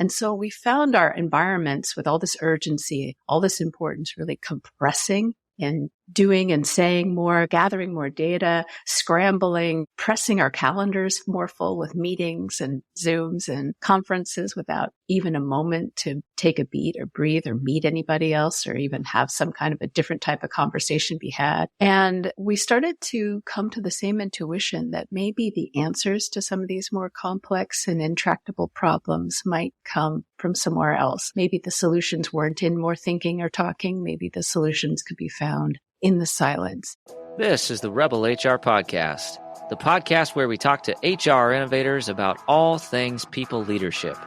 And so we found our environments with all this urgency, all this importance really compressing and doing and saying more, gathering more data, scrambling, pressing our calendars more full with meetings and Zooms and conferences without even a moment to take a beat or breathe or meet anybody else or even have some kind of a different type of conversation be had. And we started to come to the same intuition that maybe the answers to some of these more complex and intractable problems might come from somewhere else. Maybe the solutions weren't in more thinking or talking. Maybe the solutions could be found in the silence. This is the Rebel HR Podcast, the podcast where we talk to HR innovators about all things people leadership.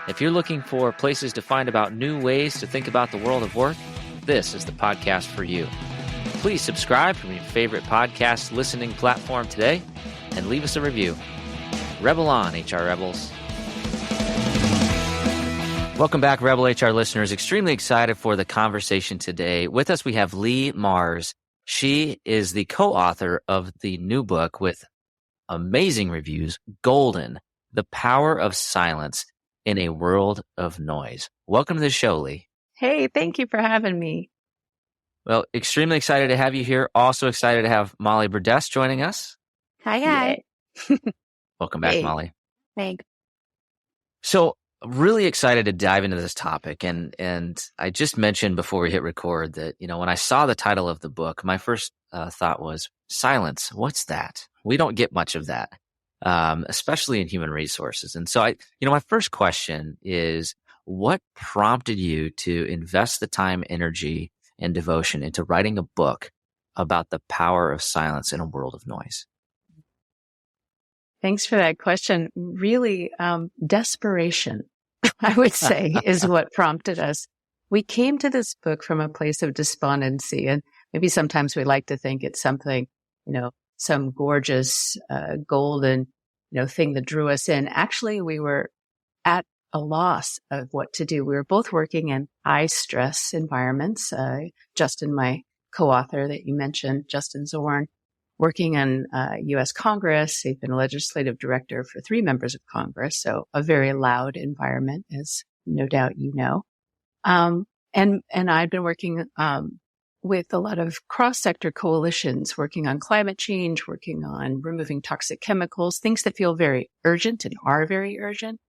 If you're looking for places to find about new ways to think about the world of work, this is the podcast for you. Please subscribe from your favorite podcast listening platform today and leave us a review. Rebel on, HR Rebels. Welcome back, Rebel HR listeners. Extremely excited for the conversation today. With us, we have Leigh Marz. She is the co-author of the new book with amazing reviews, Golden, The Power of Silence in a World of Noise. Welcome to the show, Leigh. Hey, thank you for having me. Well, extremely excited to have you here. Also excited to have Molly Burdess joining us. Hi. Welcome back, Hey. Molly. Thanks. So, really excited to dive into this topic. And I just mentioned before we hit record that, when I saw the title of the book, my first thought was silence. What's that? We don't get much of that, especially in human resources. And so my first question is, what prompted you to invest the time, energy, and devotion into writing a book about the power of silence in a world of noise? Thanks for that question. Really, desperation, I would say, is what prompted us. We came to this book from a place of despondency, and maybe sometimes we like to think it's something, some gorgeous, golden, thing that drew us in. Actually, we were at a loss of what to do. We were both working in high stress environments. Justin, my co-author that you mentioned, Justin Zorn, working in U.S. Congress. He's been a legislative director for 3 members of Congress, so a very loud environment, as no doubt you know. And I've been working with a lot of cross-sector coalitions, working on climate change, working on removing toxic chemicals, things that feel very urgent and are very urgent.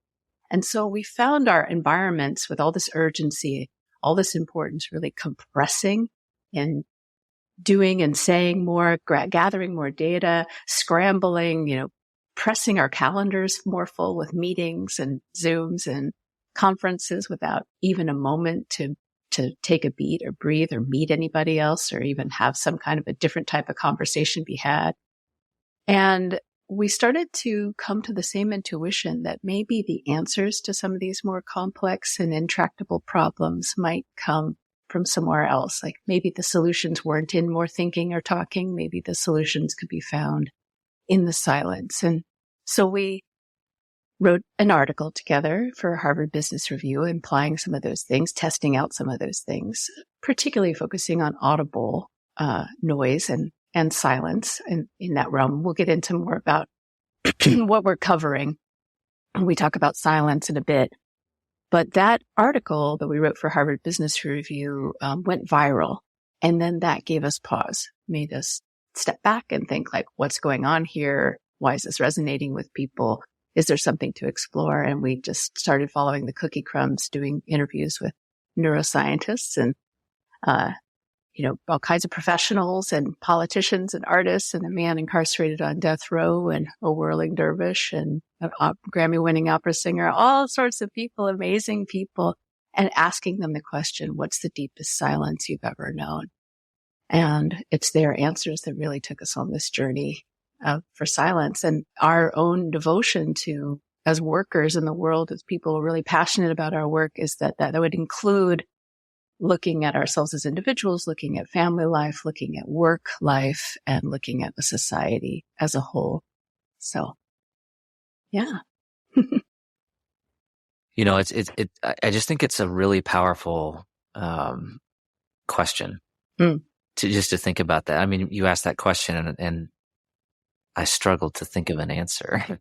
And so we found our environments with all this urgency, all this importance really compressing and doing and saying more, gathering more data, scrambling, pressing our calendars more full with meetings and Zooms and conferences without even a moment to take a beat or breathe or meet anybody else or even have some kind of a different type of conversation be had. And we started to come to the same intuition that maybe the answers to some of these more complex and intractable problems might come from somewhere else. Like maybe the solutions weren't in more thinking or talking. Maybe the solutions could be found in the silence. And so we wrote an article together for Harvard Business Review, implying some of those things, testing out some of those things, particularly focusing on audible noise and silence in that realm. We'll get into more about what we're covering when we talk about silence in a bit. But that article that we wrote for Harvard Business Review went viral. And then that gave us pause, made us step back and think like, what's going on here? Why is this resonating with people? Is there something to explore? And we just started following the cookie crumbs, doing interviews with neuroscientists and, all kinds of professionals and politicians and artists and a man incarcerated on death row and a whirling dervish and a Grammy-winning opera singer, all sorts of people, amazing people, and asking them the question, what's the deepest silence you've ever known? And it's their answers that really took us on this journey for silence and our own devotion to, as workers in the world, as people really passionate about our work, is that would include looking at ourselves as individuals, looking at family life, looking at work life, and looking at the society as a whole. So, yeah. I just think it's a really powerful question to think about that. I mean, you asked that question and I struggled to think of an answer.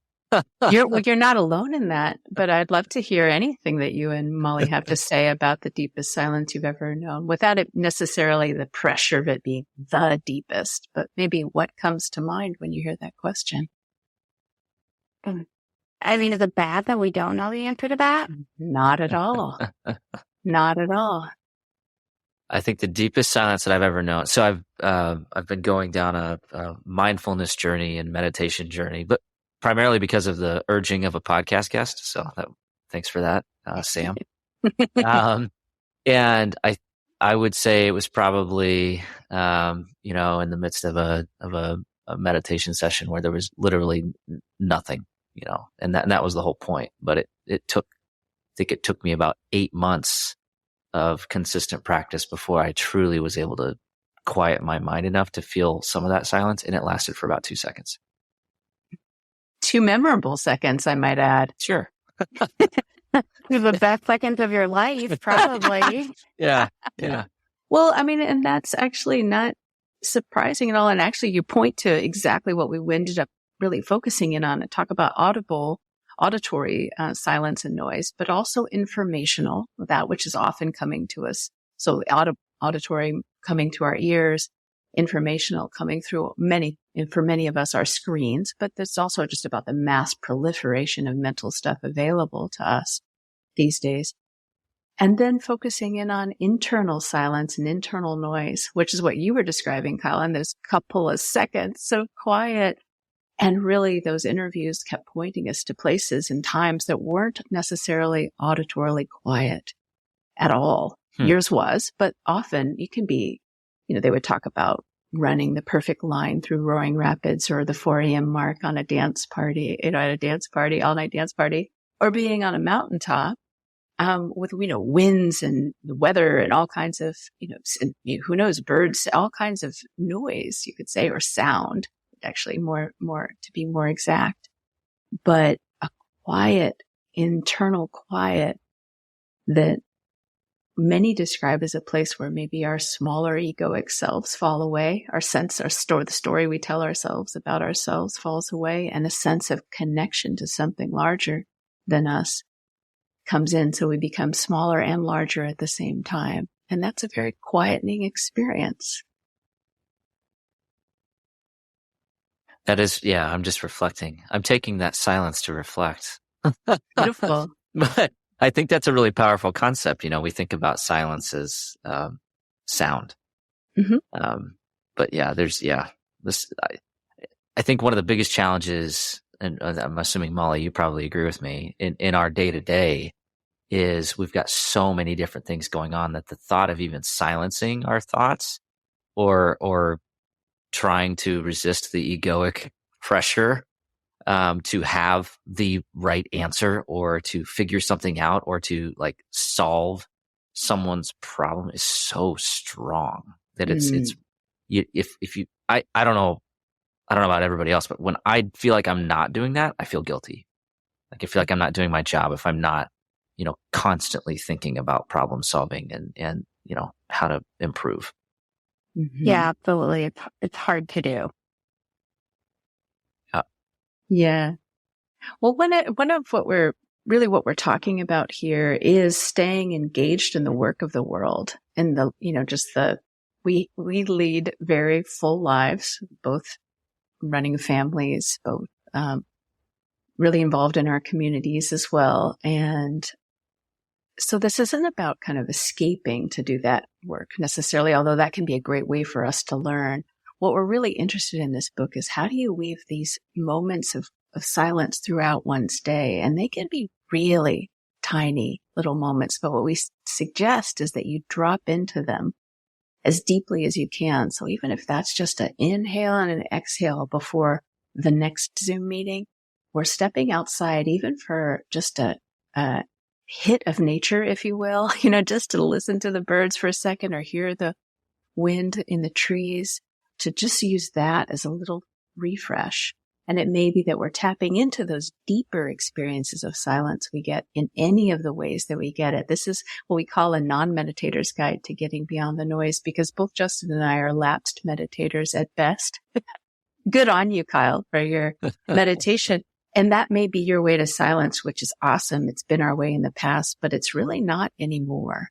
You're not alone in that, but I'd love to hear anything that you and Molly have to say about the deepest silence you've ever known, without it necessarily the pressure of it being the deepest, but maybe what comes to mind when you hear that question. I mean, is it bad that we don't know the answer to that? Not at all. Not at all. I think the deepest silence that I've ever known. So I've been going down a mindfulness journey and meditation journey, but primarily because of the urging of a podcast guest. So thanks for that, Sam. And I would say it was probably in the midst of a meditation session where there was literally nothing, and that was the whole point. But I think it took me about 8 months of consistent practice before I truly was able to quiet my mind enough to feel some of that silence, and it lasted for about 2 seconds. 2 memorable seconds, I might add. Sure. The best seconds of your life, probably. Yeah. Well, I mean, and that's actually not surprising at all. And actually, you point to exactly what we ended up really focusing in on and talk about auditory silence and noise, but also informational, that which is often coming to us. So auditory coming to our ears, informational coming through for many of us, our screens, but there's also just about the mass proliferation of mental stuff available to us these days. And then focusing in on internal silence and internal noise, which is what you were describing, Kyle, in those couple of seconds, so quiet. And really, those interviews kept pointing us to places and times that weren't necessarily auditorily quiet at all. Yours was, but often you can be, they would talk about running the perfect line through roaring rapids or the 4 a.m. mark on a dance party, at a dance party, all-night dance party, or being on a mountaintop with, winds and the weather and all kinds of, who knows, birds, all kinds of noise, you could say, or sound. Actually more to be more exact, but a quiet, internal quiet that many describe as a place where maybe our smaller egoic selves fall away. The story we tell ourselves about ourselves falls away, and a sense of connection to something larger than us comes in. So we become smaller and larger at the same time. And that's a very quietening experience. That is, yeah, I'm just reflecting. I'm taking that silence to reflect. Beautiful. But I think that's a really powerful concept. We think about silence as sound. Mm-hmm. But yeah, I think one of the biggest challenges, and I'm assuming, Molly, you probably agree with me, in our day-to-day is we've got so many different things going on that the thought of even silencing our thoughts or trying to resist the egoic pressure to have the right answer or to figure something out or to solve someone's problem is so strong that I don't know about everybody else, but when I feel like I'm not doing that, I feel guilty. I feel like I'm not doing my job if I'm not, constantly thinking about problem solving and how to improve. Mm-hmm. Yeah, absolutely. It's hard to do. Yeah. Well, one of what we're talking about here is staying engaged in the work of the world and we lead very full lives, both running families, both, really involved in our communities as well. And so this isn't about kind of escaping to do that work necessarily, although that can be a great way for us to learn. What we're really interested in this book is how do you weave these moments of silence throughout one's day? And they can be really tiny little moments, but what we suggest is that you drop into them as deeply as you can. So even if that's just an inhale and an exhale before the next Zoom meeting, we're stepping outside even for just a hit of nature, if you will, just to listen to the birds for a second or hear the wind in the trees, to just use that as a little refresh. And it may be that we're tapping into those deeper experiences of silence we get in any of the ways that we get it. This is what we call a non-meditator's guide to getting beyond the noise, because both Justin and I are lapsed meditators at best. Good on you, Kyle, for your meditation. And that may be your way to silence, which is awesome. It's been our way in the past, but it's really not anymore.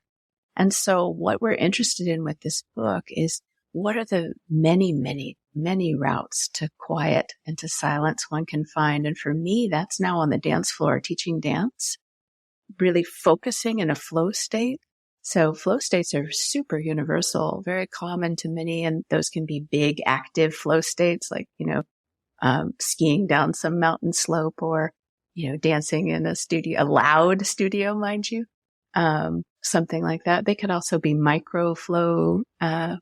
And so what we're interested in with this book is what are the many, many, many routes to quiet and to silence one can find. And for me, that's now on the dance floor, teaching dance, really focusing in a flow state. So flow states are super universal, very common to many, and those can be big, active flow states like, skiing down some mountain slope or, dancing in a loud studio, mind you, something like that. They could also be micro flow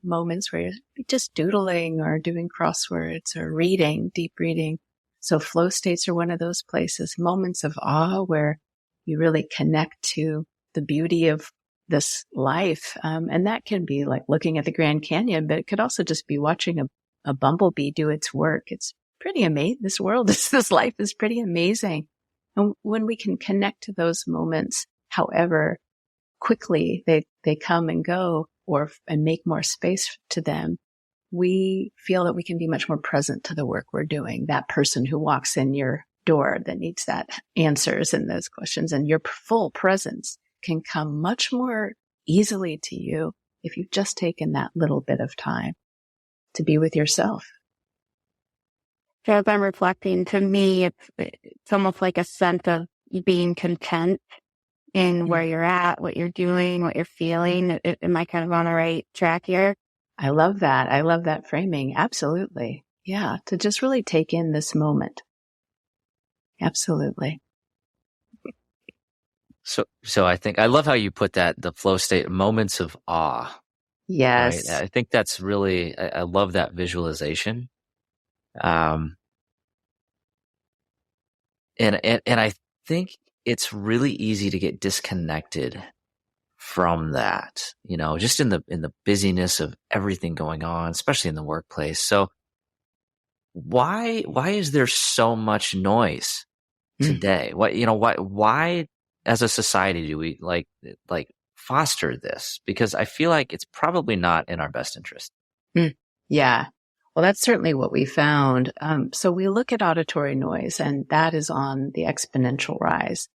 moments where you're just doodling or doing crosswords or reading, deep reading. So flow states are one of those places, moments of awe where you really connect to the beauty of this life. And that can be like looking at the Grand Canyon, but it could also just be watching a bumblebee do its work. It's pretty amazing. This life is pretty amazing. And when we can connect to those moments, however quickly they come and go and make more space to them, we feel that we can be much more present to the work we're doing. That person who walks in your door that needs that answers in those questions, and your full presence can come much more easily to you if you've just taken that little bit of time to be with yourself. So as I'm reflecting, to me, it's almost like a sense of being content in where you're at, what you're doing, what you're feeling. Am I kind of on the right track here? I love that. I love that framing. Absolutely. Yeah. To just really take in this moment. Absolutely. So I think I love how you put that, the flow state, moments of awe. Yes. Right? I think that's really, I love that visualization. And I think it's really easy to get disconnected from that, just in the busyness of everything going on, especially in the workplace. So why is there so much noise today? Why as a society do we like foster this? Because I feel like it's probably not in our best interest. Yeah. Well, that's certainly what we found. So we look at auditory noise, and that is on the exponential rise.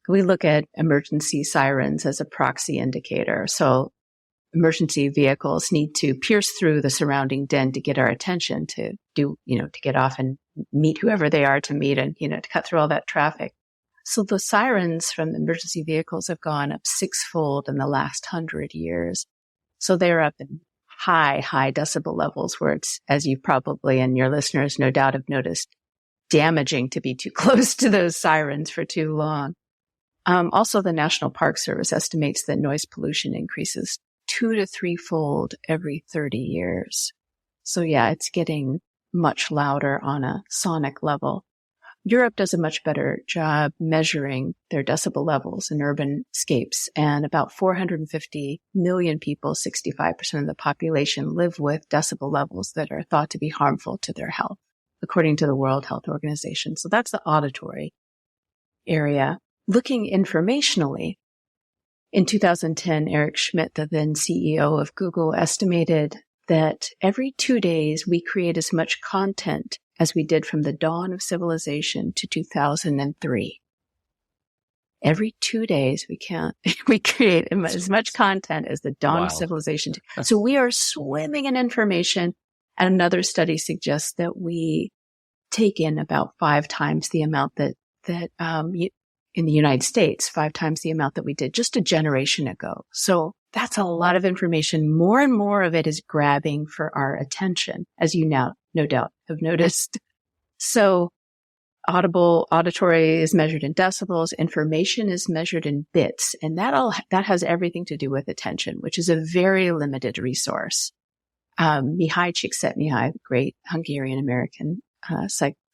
We look at emergency sirens as a proxy indicator. So emergency vehicles need to pierce through the surrounding din to get our attention to get off and meet whoever they are to meet and, to cut through all that traffic. So the sirens from the emergency vehicles have gone up sixfold in the last 100 years. So they're up in high decibel levels where it's, as you probably and your listeners no doubt have noticed, damaging to be too close to those sirens for too long. Also, the National Park Service estimates that noise pollution increases 2 to 3-fold every 30 years. So yeah, it's getting much louder on a sonic level. Europe does a much better job measuring their decibel levels in urban scapes, and about 450 million people, 65% of the population, live with decibel levels that are thought to be harmful to their health, according to the World Health Organization. So that's the auditory area. Looking informationally, in 2010, Eric Schmidt, the then CEO of Google, estimated that every 2 days we create as much content as we did from the dawn of civilization to 2003. Every 2 days we create as much content as the dawn of civilization. So we are swimming in information. And another study suggests that we take in about 5 times the amount that in the United States, 5 times the amount that we did just a generation ago. So that's a lot of information. More and more of it is grabbing for our attention, as you now no doubt have noticed. So auditory is measured in decibels. Information is measured in bits. And that has everything to do with attention, which is a very limited resource. Mihai Csikszentmihalyi, the great Hungarian-American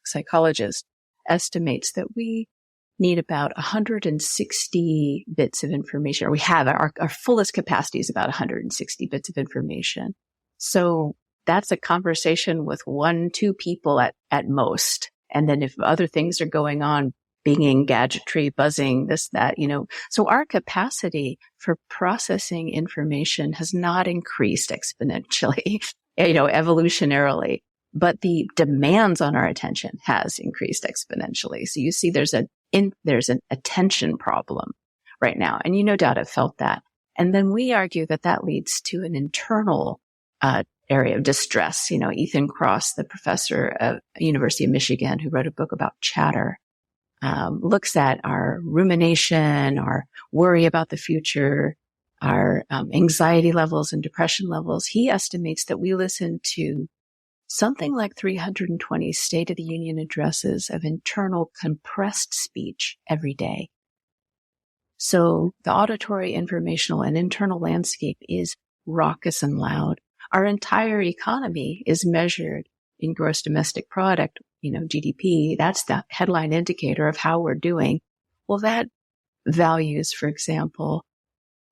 psychologist, estimates that we need about 160 bits of information, or we have our fullest capacity is about 160 bits of information. So that's a conversation with 1-2 people at most. And then if other things are going on, binging, gadgetry, buzzing, this, that, So our capacity for processing information has not increased exponentially, evolutionarily. but the demands on our attention has increased exponentially. So you see there's an attention problem right now. And you no doubt have felt that. And then we argue that that leads to an internal area of distress. Ethan Cross, the professor at University of Michigan, who wrote a book about chatter, looks at our rumination, our worry about the future, our anxiety levels and depression levels. He estimates that we listen to something like 320 State of the Union addresses of internal compressed speech every day. So the auditory, informational, and internal landscape is raucous and loud. Our entire economy is measured in gross domestic product, GDP. That's the headline indicator of how we're doing. Well, that values, for example,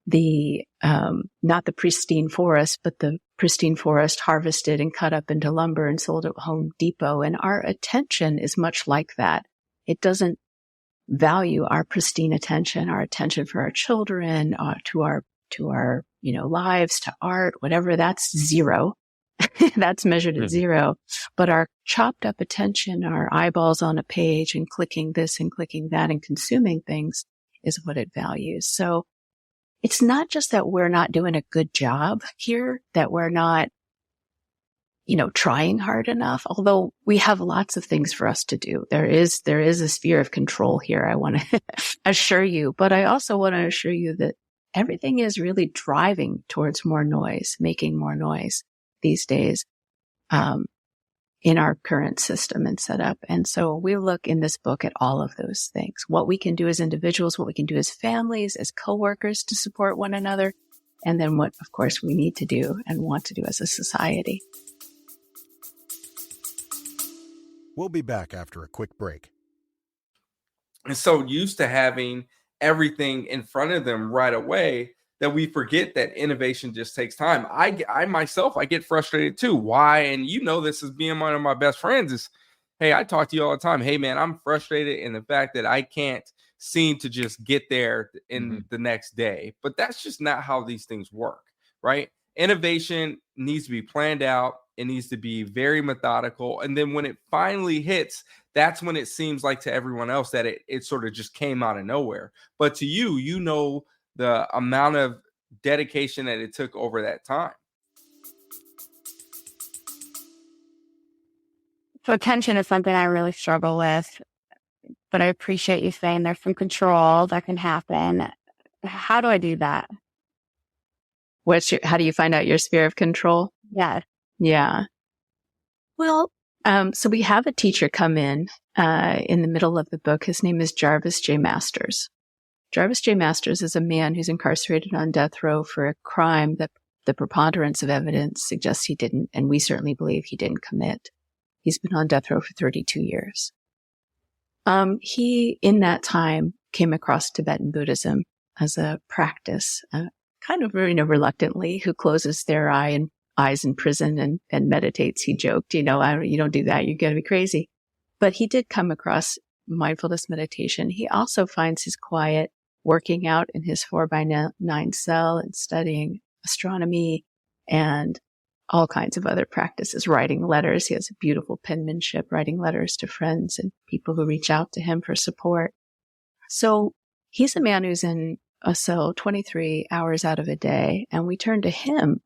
the not the pristine forest, but the pristine forest harvested and cut up into lumber and sold at Home Depot. And our attention is much like that. It doesn't value our pristine attention, our attention for our children, to our lives, to art, whatever. That's zero. That's measured at zero. But our chopped up attention, our eyeballs on a page and clicking this and clicking that and consuming things is what it values. So it's not just that we're not doing a good job here, that we're not, trying hard enough, although we have lots of things for us to do. There is a sphere of control here, I want to assure you. But I also want to assure you that everything is really driving towards more noise, making more noise these days, in our current system and setup. And so we look in this book at all of those things, what we can do as individuals, what we can do as families, as coworkers to support one another, and then what, of course, we need to do and want to do as a society. We'll be back after a quick break. And so used to having everything in front of them right away that we forget that innovation just takes time. I myself, I get frustrated too. Why? And this as being one of my best friends is, hey, I talk to you all the time. Hey, man, I'm frustrated in the fact that I can't seem to just get there in the next day. But that's just not how these things work, right? Innovation needs to be planned out. It needs to be very methodical. And then when it finally hits, that's when it seems like to everyone else that it sort of just came out of nowhere. But to you, the amount of dedication that it took over that time. So attention is something I really struggle with, but I appreciate you saying there's some control that can happen. How do I do that? How do you find out your sphere of control? Yes. Yeah. Well, so we have a teacher come in the middle of the book. His name is Jarvis J. Masters. Jarvis J. Masters is a man who's incarcerated on death row for a crime that the preponderance of evidence suggests he didn't, and we certainly believe he didn't commit. He's been on death row for 32 years. He, in that time, came across Tibetan Buddhism as a practice, kind of reluctantly, who closes their eyes in prison and meditates. He joked, you don't do that. You're going to be crazy. But he did come across mindfulness meditation. He also finds his quiet working out in his 4x9 cell and studying astronomy and all kinds of other practices, writing letters. He has a beautiful penmanship, writing letters to friends and people who reach out to him for support. So he's a man who's in a cell 23 hours out of a day, and we turn to him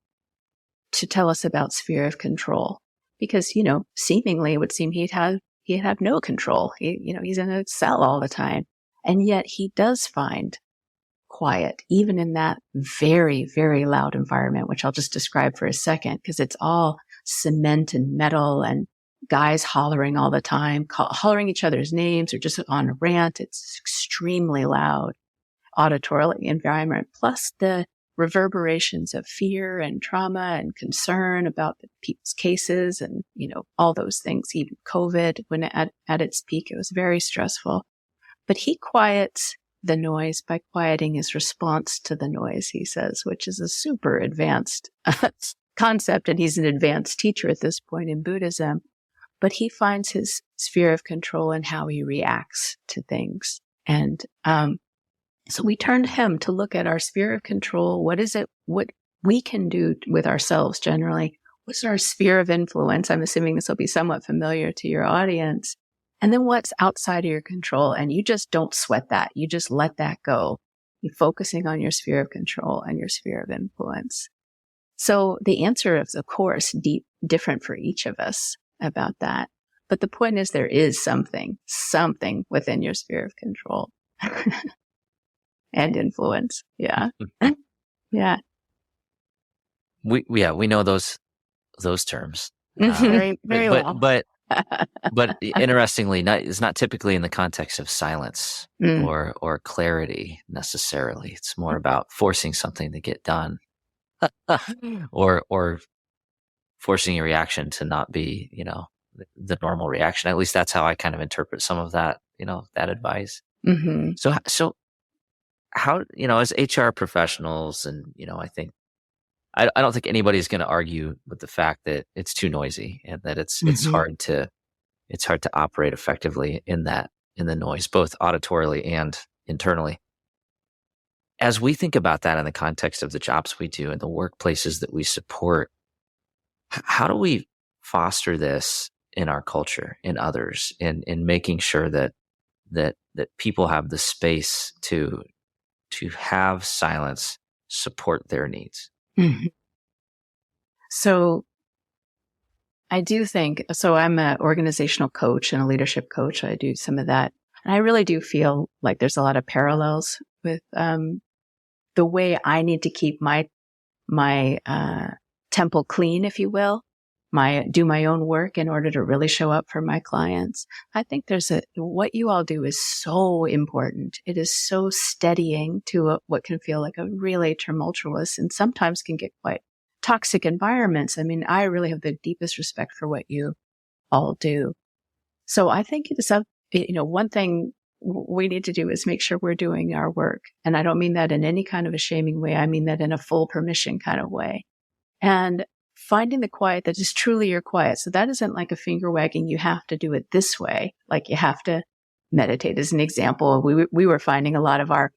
to tell us about sphere of control because, seemingly it would seem he'd have no control. He's in a cell all the time. And yet he does find quiet, even in that very, very loud environment, which I'll just describe for a second, because it's all cement and metal and guys hollering all the time, hollering each other's names or just on a rant. It's extremely loud auditory environment, plus the reverberations of fear and trauma and concern about the people's cases and, all those things. Even COVID, when at its peak, it was very stressful. But he quiets the noise by quieting his response to the noise, he says, which is a super advanced concept. And he's an advanced teacher at this point in Buddhism. But he finds his sphere of control in how he reacts to things. And so we turn to him to look at our sphere of control. What is it? What we can do with ourselves generally? what's our sphere of influence? I'm assuming this will be somewhat familiar to your audience. And then what's outside of your control? And you just don't sweat that. You just let that go. You're focusing on your sphere of control and your sphere of influence. So the answer is, of course, different for each of us about that. But the point is there is something within your sphere of control and influence. Yeah. Yeah. We know those terms. Very, very well. But interestingly, it's not typically in the context of silence or clarity necessarily. It's more about forcing something to get done, or forcing a reaction to not be, the normal reaction. At least that's how I kind of interpret some of that, that advice. Mm-hmm. So how, as HR professionals, and I think I don't think anybody's going to argue with the fact that it's too noisy and that it's hard to operate effectively in the noise, both auditorily and internally. As we think about that in the context of the jobs we do and the workplaces that we support, how do we foster this in our culture, in others, in making sure that people have the space to have silence support their needs? Mm-hmm. So I do think, I'm an organizational coach and a leadership coach. I do some of that. And I really do feel like there's a lot of parallels with the way I need to keep my temple clean, if you will, do my own work in order to really show up for my clients. I think what you all do is so important. It is so steadying to what can feel like a really tumultuous and sometimes can get quite toxic environments. I mean, I really have the deepest respect for what you all do. So I think it is one thing we need to do is make sure we're doing our work. And I don't mean that in any kind of a shaming way. I mean that in a full permission kind of way. And finding the quiet that is truly your quiet. So that isn't like a finger wagging. You have to do it this way. Like you have to meditate as an example. We were finding a lot of our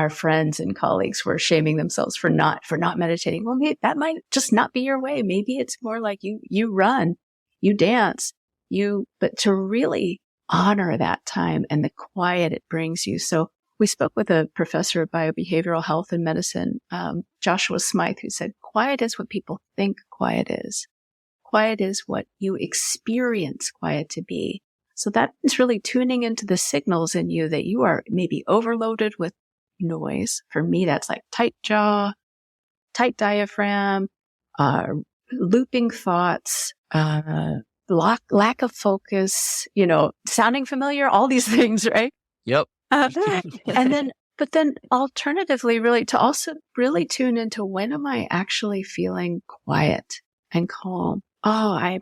friends and colleagues were shaming themselves for not meditating. Well, maybe that might just not be your way. Maybe it's more like you run, you dance, but to really honor that time and the quiet it brings you. So we spoke with a professor of biobehavioral health and medicine, Joshua Smythe, who said, quiet is what people think quiet is. Quiet is what you experience quiet to be. So that is really tuning into the signals in you that you are maybe overloaded with noise. For me, that's like tight jaw, tight diaphragm, looping thoughts, lack of focus, sounding familiar, all these things, right? Yep. But then alternatively, really to also really tune into when am I actually feeling quiet and calm? Oh,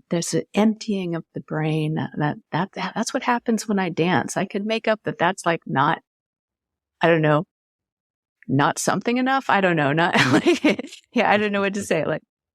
there's an emptying of the brain. That's what happens when I dance. I could make up that's like not, I don't know, not something enough. I don't know. Not like, I don't know what to say.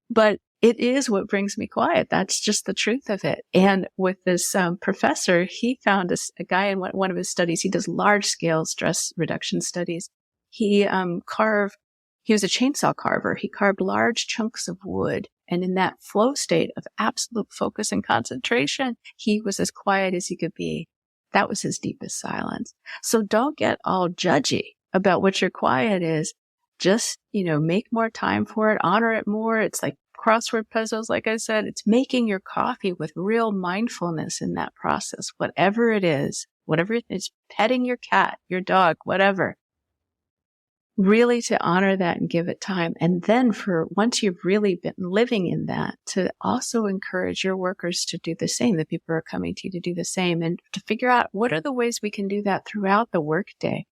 But it is what brings me quiet. That's just the truth of it. And with this professor, he found a guy in one of his studies. He does large scale stress reduction studies. He was a chainsaw carver. He carved large chunks of wood. And in that flow state of absolute focus and concentration, he was as quiet as he could be. That was his deepest silence. So don't get all judgy about what your quiet is. Just, make more time for it, honor it more. It's like crossword puzzles, like I said, it's making your coffee with real mindfulness in that process, whatever it is, petting your cat, your dog, whatever. Really to honor that and give it time. And then once you've really been living in that, to also encourage your workers to do the same, the people who are coming to you to do the same, and to figure out what are the ways we can do that throughout the workday.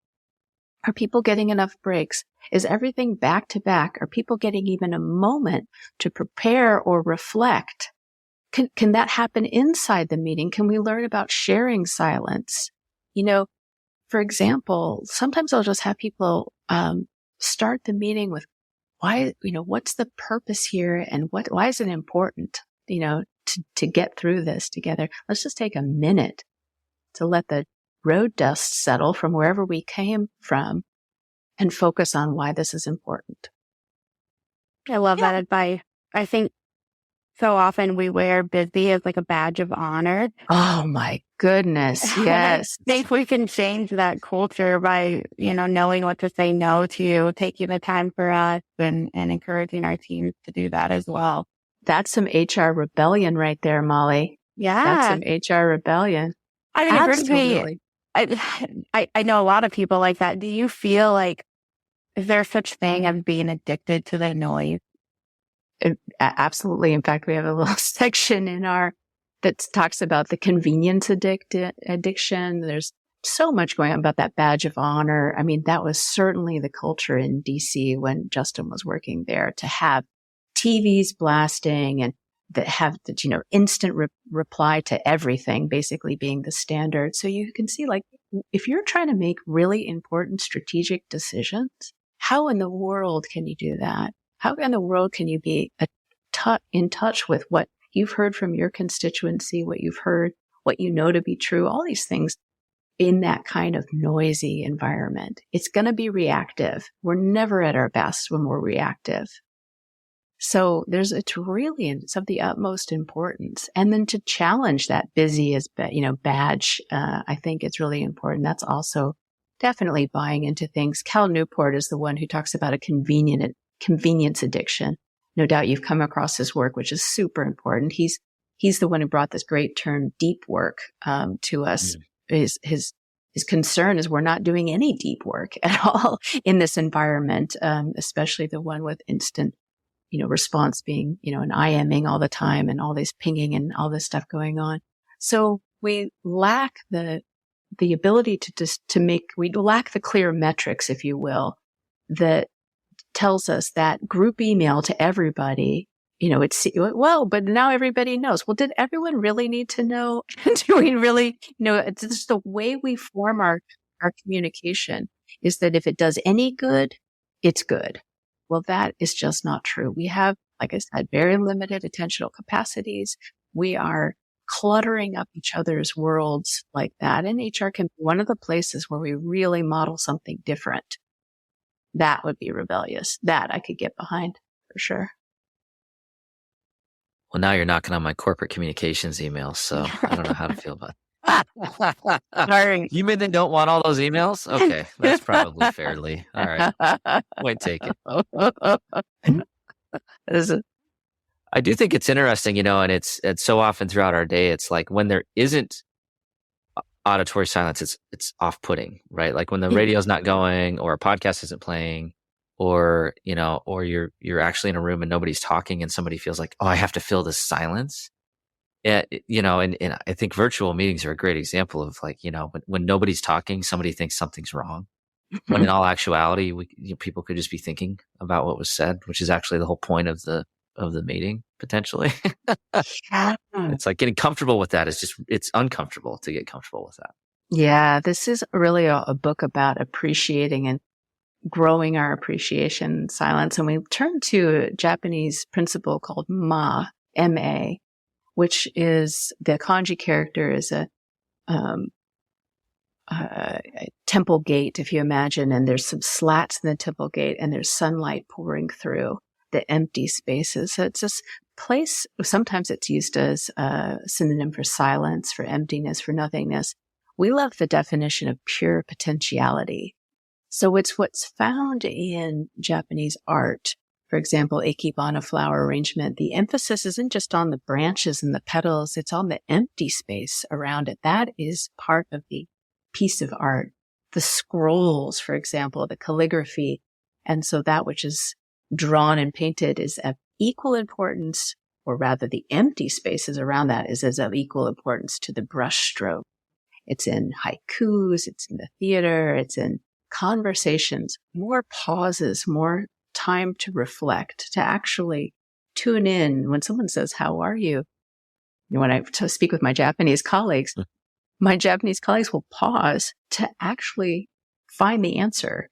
Are people getting enough breaks? Is everything back to back? Are people getting even a moment to prepare or reflect? Can that happen inside the meeting? Can we learn about sharing silence? For example, sometimes I'll just have people start the meeting with why, what's the purpose here and why is it important, to get through this together? Let's just take a minute to let the road dust settle from wherever we came from and focus on why this is important. I love that advice. I think so often we wear busy as like a badge of honor. Oh my goodness. Yes. I think we can change that culture by, knowing what to say no to, taking the time for us and encouraging our teams to do that as well. That's some HR rebellion right there, Molly. Yeah. That's some HR rebellion. I mean, Absolutely. I know a lot of people like that. Do you feel like, is there such thing as being addicted to the noise? Absolutely. In fact, we have a little section that talks about the convenience addiction. There's so much going on about that badge of honor. I mean, that was certainly the culture in DC when Justin was working there, to have TVs blasting and that have the, instant reply to everything basically being the standard. So you can see, like, if you're trying to make really important strategic decisions, how in the world can you do that? How in the world can you be in touch with what you've heard from your constituency, what you've heard, what you know to be true, all these things in that kind of noisy environment? It's going to be reactive. We're never at our best when we're reactive. So it's of the utmost importance. And then to challenge that busy as, badge, I think it's really important. That's also definitely buying into things. Cal Newport is the one who talks about a convenience addiction. No doubt you've come across his work, which is super important. He's the one who brought this great term deep work to us. His concern is we're not doing any deep work at all in this environment, especially the one with instant, response being, an IMing all the time and all this pinging and all this stuff going on. So we lack the ability we lack the clear metrics, if you will, that tells us that group email to everybody, but now everybody knows. Well, did everyone really need to know? Do we really, it's just the way we form our communication is that if it does any good, it's good. Well, that is just not true. We have, like I said, very limited attentional capacities. We are cluttering up each other's worlds like that. And HR can be one of the places where we really model something different. That would be rebellious. That I could get behind for sure. Well, now you're knocking on my corporate communications emails, so I don't know how to feel about it. Sorry. You mean they don't want all those emails? Okay, that's probably fairly. All right. Point taken. I do think it's interesting, and it's so often throughout our day, it's like when there isn't auditory silence, it's off-putting, right? Like when the radio's not going, or a podcast isn't playing, or you're actually in a room and nobody's talking, and somebody feels like, oh, I have to fill this silence. And I think virtual meetings are a great example of, like, when nobody's talking, somebody thinks something's wrong. When in all actuality, people could just be thinking about what was said, which is actually the whole point of the meeting, potentially. Yeah. It's like getting comfortable with that it's uncomfortable to get comfortable with that. Yeah, this is really a book about appreciating and growing our appreciation silence. And we turn to a Japanese principle called M-A, which is the kanji character is a temple gate, if you imagine, and there's some slats in the temple gate and there's sunlight pouring through the empty spaces. So it's this place, sometimes it's used as a synonym for silence, for emptiness, for nothingness. We love the definition of pure potentiality. So it's what's found in Japanese art. For example, ikebana flower arrangement. The emphasis isn't just on the branches and the petals, it's on the empty space around it. That is part of the piece of art. The scrolls, for example, the calligraphy. And so that which is drawn and painted is of equal importance, or rather the empty spaces around that is of equal importance to the brush stroke. It's in haikus, it's in the theater, it's in conversations, more pauses, more time to reflect, to actually tune in. When someone says, how are you? When I speak with my Japanese colleagues will pause to actually find the answer.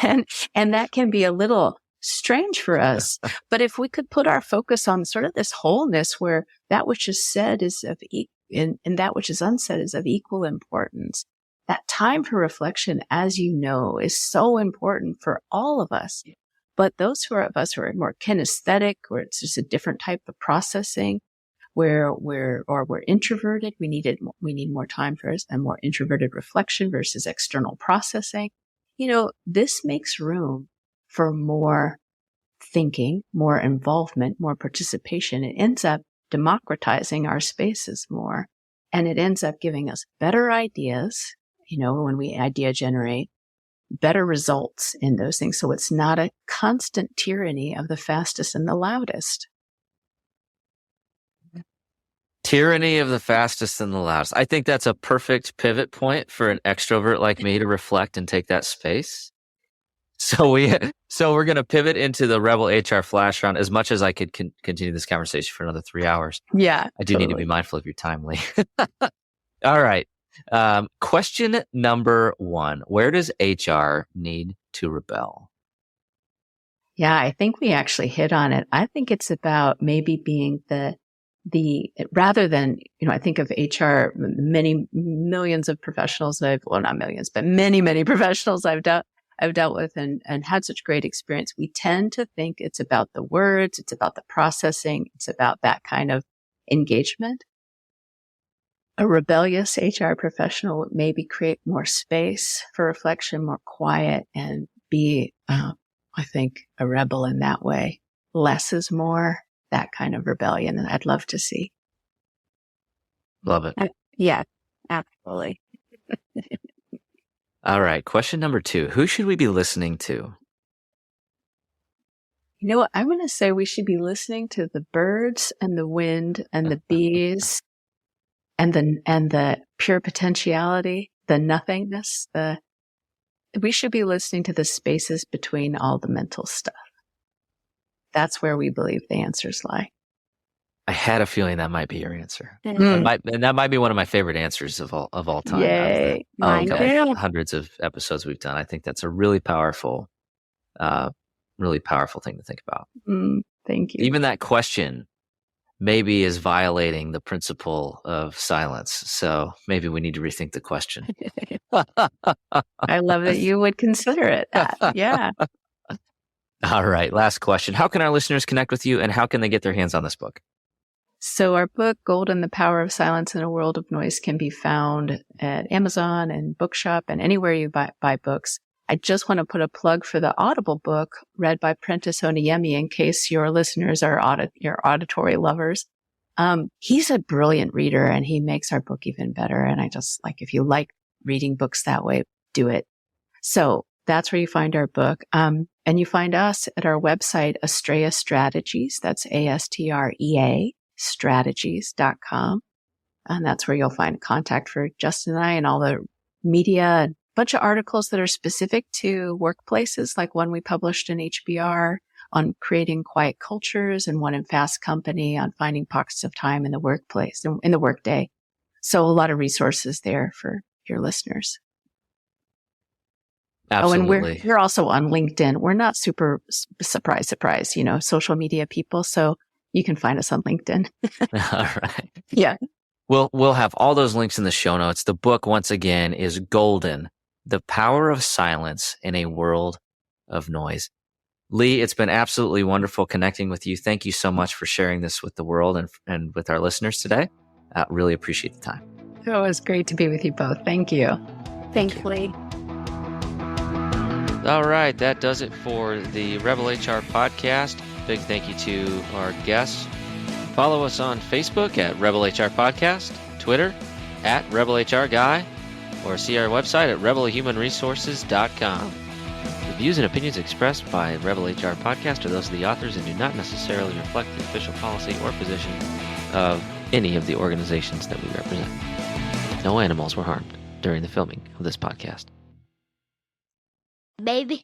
and that can be a little strange for us. But if we could put our focus on sort of this wholeness where that which is said is and that which is unsaid is of equal importance, that time for reflection, as you know, is so important for all of us. But those of us who are more kinesthetic, where it's just a different type of processing, where we're introverted, we need more time for a more introverted reflection versus external processing. This makes room for more thinking, more involvement, more participation. It ends up democratizing our spaces more, and it ends up giving us better ideas, when we idea generate, better results in those things. So it's not a constant tyranny of the fastest and the loudest. Tyranny of the fastest and the loudest. I think that's a perfect pivot point for an extrovert like me to reflect and take that space. So we're going to pivot into the Rebel HR flash round as much as I could continue this conversation for another 3 hours. Yeah, I do need to be mindful of your time, Leigh. All right. Question number 1. Where does HR need to rebel? Yeah, I think we actually hit on it. I think it's about maybe being the rather than, I think of HR, many millions of professionals not millions, but many, many professionals I've dealt with and had such great experience. We tend to think it's about the words, it's about the processing, it's about that kind of engagement. A rebellious HR professional would maybe create more space for reflection, more quiet, and be, I think, a rebel in that way. Less is more, that kind of rebellion, and I'd love to see. Love it. Yeah, absolutely. All right. Question number 2. Who should we be listening to? You know what? I'm going to say we should be listening to the birds and the wind and the bees and the pure potentiality, the nothingness. We should be listening to the spaces between all the mental stuff. That's where we believe the answers lie. I had a feeling that might be your answer. Mm. That might be one of my favorite answers of all time. Yay. Mine too. Hundreds of episodes we've done. I think that's a really powerful thing to think about. Thank you. Even that question maybe is violating the principle of silence. So maybe we need to rethink the question. I love that you would consider it that. Yeah. All right. Last question. How can our listeners connect with you, and how can they get their hands on this book? So our book, Golden, The Power of Silence in a World of Noise, can be found at Amazon and Bookshop and anywhere you buy books. I just want to put a plug for the Audible book read by Prentice Oniyemi in case your listeners are your auditory lovers. He's a brilliant reader and he makes our book even better. And I just if you like reading books that way, do it. So that's where you find our book. And you find us at our website, Astrea Strategies. That's ASTREA strategies.com. And that's where you'll find contact for Justin and I and all the media and bunch of articles that are specific to workplaces, like one we published in HBR on creating quiet cultures and one in Fast Company on finding pockets of time in the workplace, in the workday. So a lot of resources there for your listeners. Absolutely. Oh, and we're also on LinkedIn. We're not super surprise, social media people. So you can find us on LinkedIn. All right. Yeah. We'll have all those links in the show notes. The book, once again, is Golden, The Power of Silence in a World of Noise. Leigh, it's been absolutely wonderful connecting with you. Thank you so much for sharing this with the world and with our listeners today. Really appreciate the time. It was great to be with you both. Thank you. Thanks, Leigh. All right, that does it for the Rebel HR podcast. Big thank you to our guests. Follow us on Facebook at Rebel HR Podcast, Twitter at Rebel HR Guy, or see our website at rebelhumanresources.com. The views and opinions expressed by Rebel HR Podcast are those of the authors and do not necessarily reflect the official policy or position of any of the organizations that we represent. No animals were harmed during the filming of this podcast. Baby.